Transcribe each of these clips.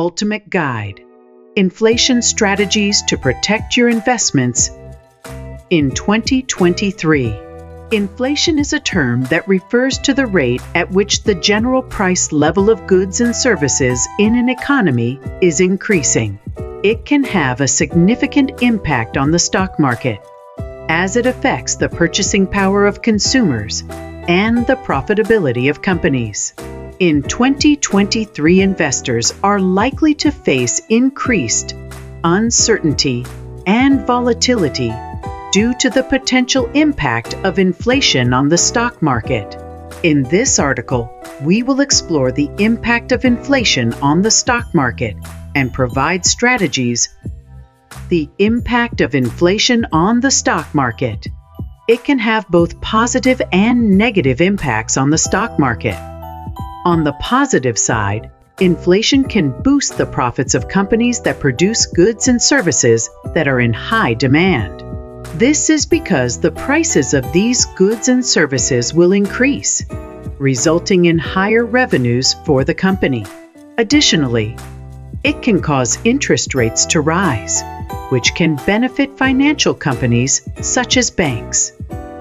Ultimate Guide: Inflation Strategies to Protect Your Investments in 2023. Inflation is a term that refers to the rate at which the general price level of goods and services in an economy is increasing. It can have a significant impact on the stock market, as it affects the purchasing power of consumers and the profitability of companies. In 2023, investors are likely to face increased uncertainty and volatility due to the potential impact of inflation on the stock market. In this article, we will explore the impact of inflation on the stock market and provide strategies. The impact of inflation on the stock market. It can have both positive and negative impacts on the stock market. On the positive side, inflation can boost the profits of companies that produce goods and services that are in high demand. This is because the prices of these goods and services will increase, resulting in higher revenues for the company. Additionally, it can cause interest rates to rise, which can benefit financial companies such as banks.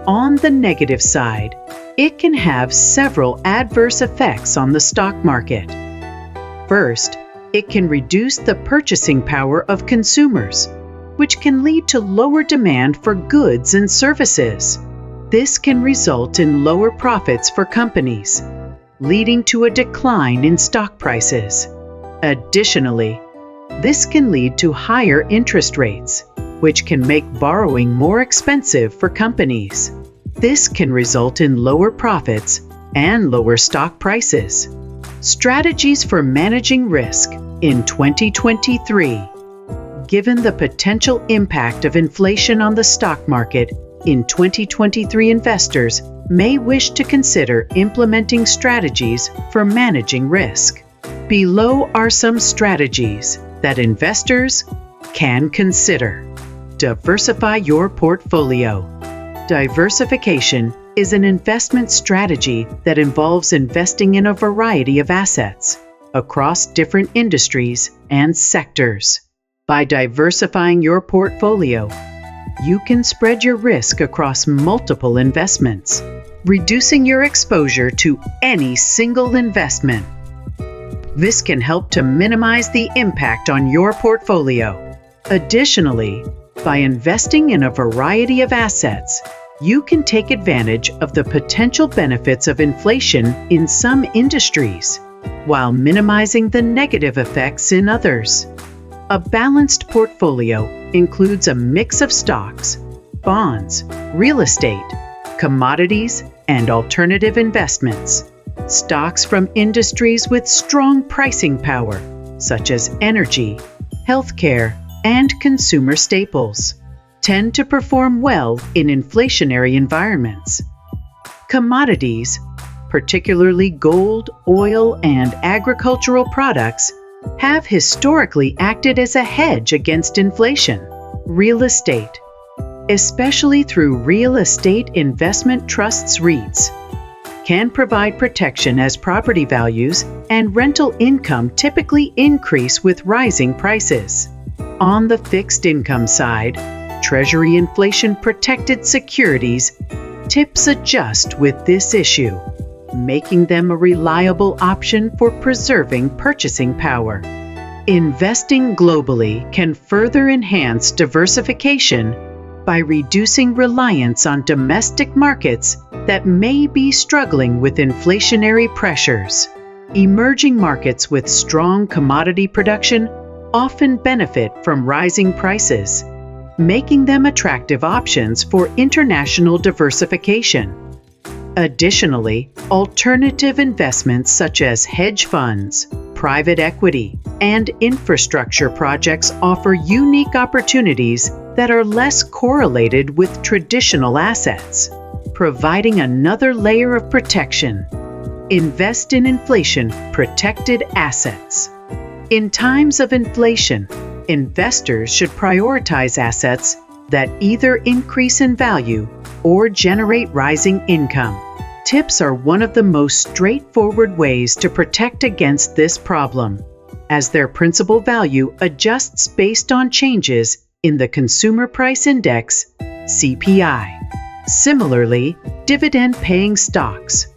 On the negative side, it can have several adverse effects on the stock market. First, it can reduce the purchasing power of consumers, which can lead to lower demand for goods and services. This can result in lower profits for companies, leading to a decline in stock prices. Additionally, this can lead to higher interest rates, which can make borrowing more expensive for companies. This can result in lower profits and lower stock prices. Strategies for managing risk in 2023. Given the potential impact of inflation on the stock market in 2023, investors may wish to consider implementing strategies for managing risk. Below are some strategies that investors can consider. Diversify your portfolio. Diversification is an investment strategy that involves investing in a variety of assets across different industries and sectors. By diversifying your portfolio, you can spread your risk across multiple investments, reducing your exposure to any single investment. This can help to minimize the impact on your portfolio. Additionally, by investing in a variety of assets, you can take advantage of the potential benefits of inflation in some industries, while minimizing the negative effects in others. A balanced portfolio includes a mix of stocks, bonds, real estate, commodities, and alternative investments. Stocks from industries with strong pricing power, such as energy, healthcare, and consumer staples, tend to perform well in inflationary environments. Commodities, particularly gold, oil, and agricultural products, have historically acted as a hedge against inflation. Real estate, especially through real estate investment trusts (REITs), can provide protection as property values and rental income typically increase with rising prices. On the fixed income side, Treasury inflation-protected securities tips adjust with this issue, making them a reliable option for preserving purchasing power. Investing globally can further enhance diversification by reducing reliance on domestic markets that may be struggling with inflationary pressures. Emerging markets with strong commodity production often benefit from rising prices, making them attractive options for international diversification. Additionally, alternative investments such as hedge funds, private equity, and infrastructure projects offer unique opportunities that are less correlated with traditional assets, providing another layer of protection. Invest in inflation-protected assets. In times of inflation, investors should prioritize assets that either increase in value or generate rising income. Tips are one of the most straightforward ways to protect against this problem, as their principal value adjusts based on changes in the Consumer Price Index, CPI. Similarly, dividend-paying stocks,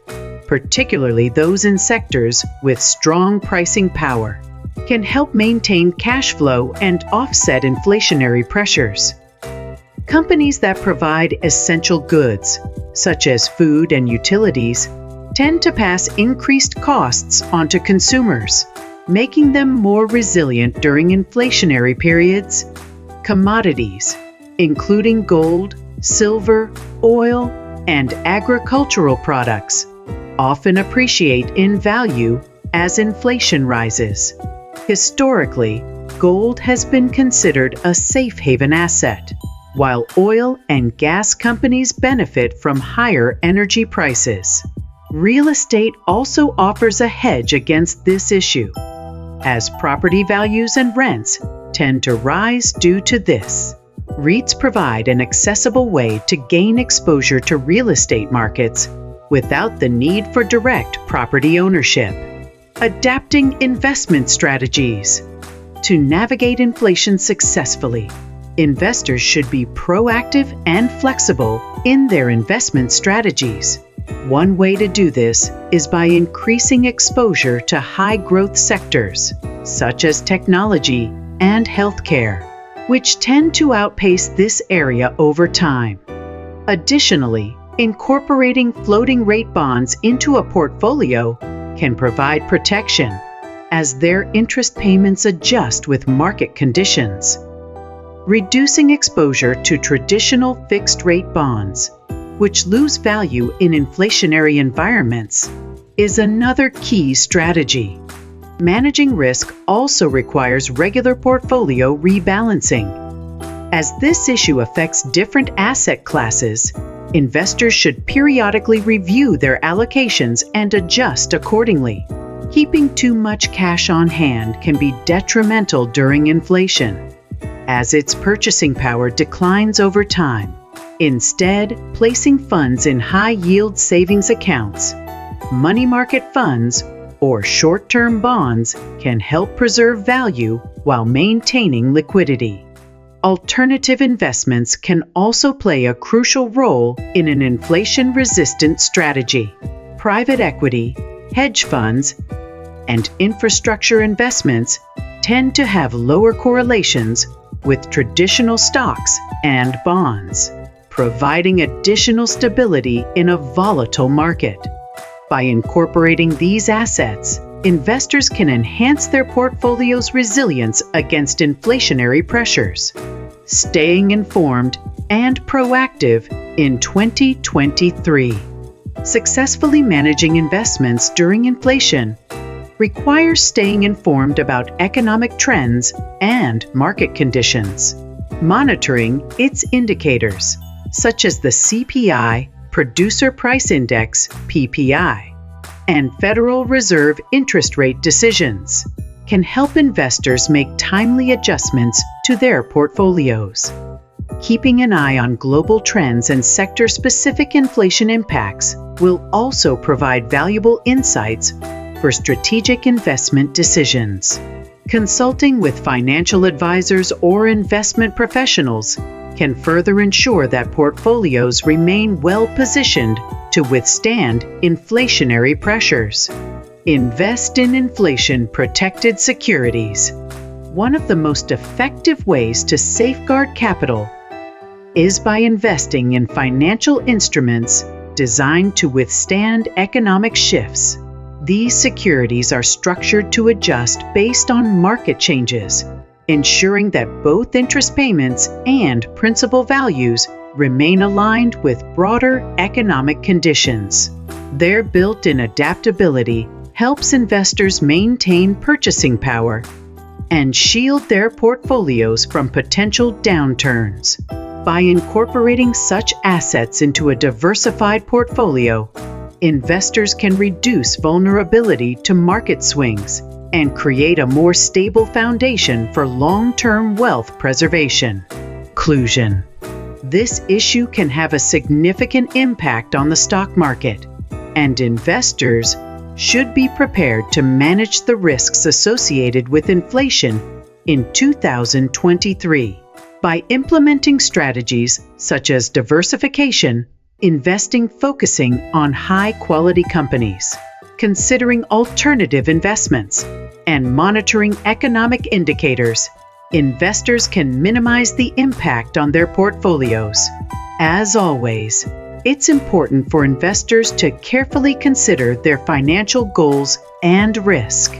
particularly those in sectors with strong pricing power, can help maintain cash flow and offset inflationary pressures. Companies that provide essential goods, such as food and utilities, tend to pass increased costs onto consumers, making them more resilient during inflationary periods. Commodities, including gold, silver, oil, and agricultural products, often appreciate in value as inflation rises. Historically, gold has been considered a safe haven asset, while oil and gas companies benefit from higher energy prices. Real estate also offers a hedge against this issue, as property values and rents tend to rise due to this. REITs provide an accessible way to gain exposure to real estate markets without the need for direct property ownership. Adapting investment strategies. To navigate inflation successfully, investors should be proactive and flexible in their investment strategies. One way to do this is by increasing exposure to high-growth sectors, such as technology and healthcare, which tend to outpace this area over time. Additionally, incorporating floating rate bonds into a portfolio can provide protection, as their interest payments adjust with market conditions. Reducing exposure to traditional fixed-rate bonds, which lose value in inflationary environments, is another key strategy. Managing risk also requires regular portfolio rebalancing. As this issue affects different asset classes, investors should periodically review their allocations and adjust accordingly. Keeping too much cash on hand can be detrimental during inflation, as its purchasing power declines over time. Instead, placing funds in high-yield savings accounts, money market funds, or short-term bonds can help preserve value while maintaining liquidity. Alternative investments can also play a crucial role in an inflation-resistant strategy. Private equity, hedge funds, and infrastructure investments tend to have lower correlations with traditional stocks and bonds, providing additional stability in a volatile market. By incorporating these assets, investors can enhance their portfolio's resilience against inflationary pressures. Staying informed and proactive in 2023. Successfully managing investments during inflation requires staying informed about economic trends and market conditions, monitoring its indicators, such as the CPI, Producer Price Index, PPI, and Federal Reserve interest rate decisions, can help investors make timely adjustments to their portfolios. Keeping an eye on global trends and sector-specific inflation impacts will also provide valuable insights for strategic investment decisions. Consulting with financial advisors or investment professionals can further ensure that portfolios remain well-positioned to withstand inflationary pressures. Invest in inflation-protected securities. One of the most effective ways to safeguard capital is by investing in financial instruments designed to withstand economic shifts. These securities are structured to adjust based on market changes, ensuring that both interest payments and principal values remain aligned with broader economic conditions. Their built-in adaptability helps investors maintain purchasing power and shield their portfolios from potential downturns. By incorporating such assets into a diversified portfolio, investors can reduce vulnerability to market swings and create a more stable foundation for long-term wealth preservation. Conclusion. This issue can have a significant impact on the stock market, and investors should be prepared to manage the risks associated with inflation in 2023 by implementing strategies such as diversification, investing focusing on high-quality companies, considering alternative investments, and monitoring economic indicators. Investors can minimize the impact on their portfolios. As always, it's important for investors to carefully consider their financial goals and risk.